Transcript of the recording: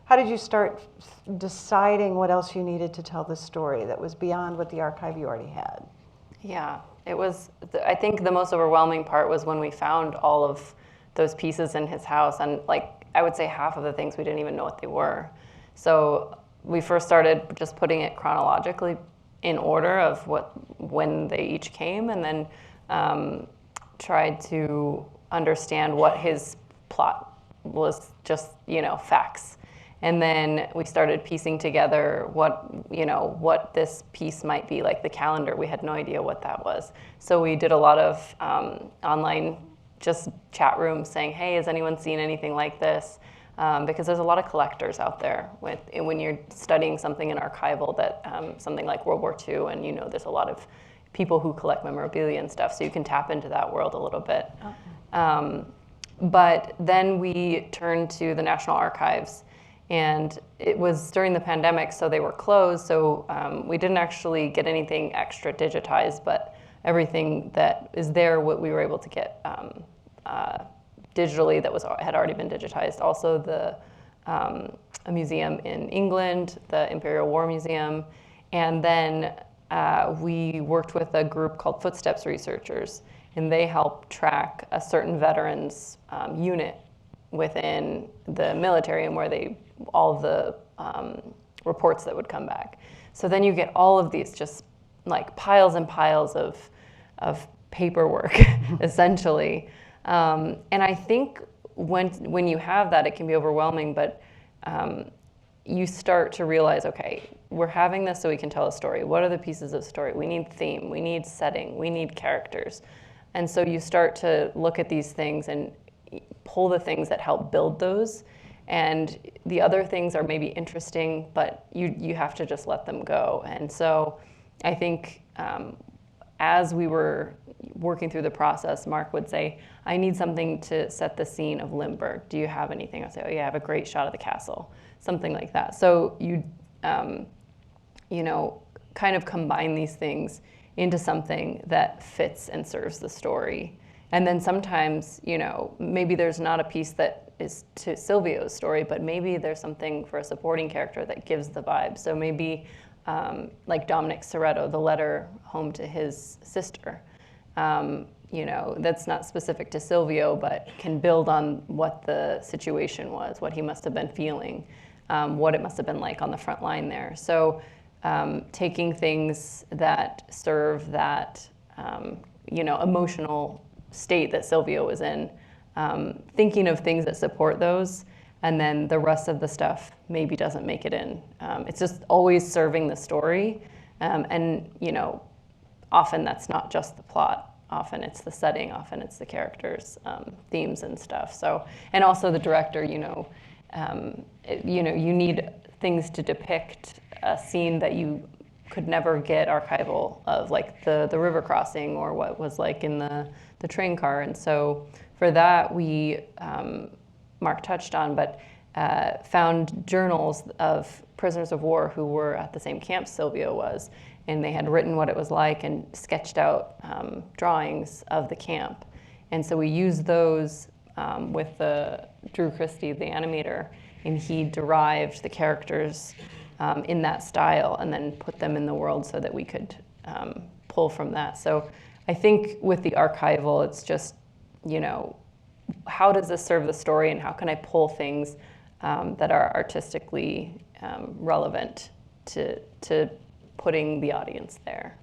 how did you start deciding what else you needed to tell the story that was beyond what the archive you already had? Yeah, it was, I think the most overwhelming part was when we found all of those pieces in his house, and like, I would say half of the things we didn't even know what they were. So we first started just putting it chronologically in order of when they each came, and then tried to understand what his plot was, just, facts. And then we started piecing together what this piece might be, like the calendar. We had no idea what that was. So we did a lot of online just chat rooms saying, hey, has anyone seen anything like this? Because there's a lot of collectors out there when you're studying something in archival that something like World War II, and there's a lot of people who collect memorabilia and stuff, so you can tap into that world a little bit. Okay. But then we turned to the National Archives, and it was during the pandemic, so they were closed, so we didn't actually get anything extra digitized, but everything that is there, what we were able to get digitally that had already been digitized. Also a museum in England, the Imperial War Museum, and then we worked with a group called Footsteps Researchers, and they help track a certain veterans unit within the military, and where all the reports that would come back. So then you get all of these just like piles and piles of paperwork, essentially. And I think when you have that, it can be overwhelming, but you start to realize, okay, we're having this so we can tell a story. What are the pieces of story? We need theme, we need setting, we need characters. And so you start to look at these things and pull the things that help build those. And the other things are maybe interesting, but you have to just let them go. And so I think as we were working through the process, Mark would say, I need something to set the scene of Limburg. Do you have anything? I'd say, oh yeah, I have a great shot of the castle. Something like that. So you kind of combine these things into something that fits and serves the story. And then sometimes, maybe there's not a piece that is to Silvio's story, but maybe there's something for a supporting character that gives the vibe. So maybe like Dominic Soretto, the letter home to his sister, that's not specific to Silvio, but can build on what the situation was, what he must have been feeling, what it must have been like on the front line there. So taking things that serve that, emotional state that Silvio was in, thinking of things that support those, and then the rest of the stuff maybe doesn't make it in. It's just always serving the story, and often that's not just the plot. Often it's the setting, often it's the characters, themes and stuff. So, and also the director, you need things to depict a scene that you could never get archival of, like the river crossing or what was like in the train car. And so for that, we, Mark touched on, but found journals of prisoners of war who were at the same camp Silvio was, and they had written what it was like and sketched out drawings of the camp. And so we used those with Drew Christie, the animator, and he derived the characters in that style and then put them in the world so that we could pull from that. So I think with the archival, it's just, how does this serve the story, and how can I pull things that are artistically relevant to putting the audience there?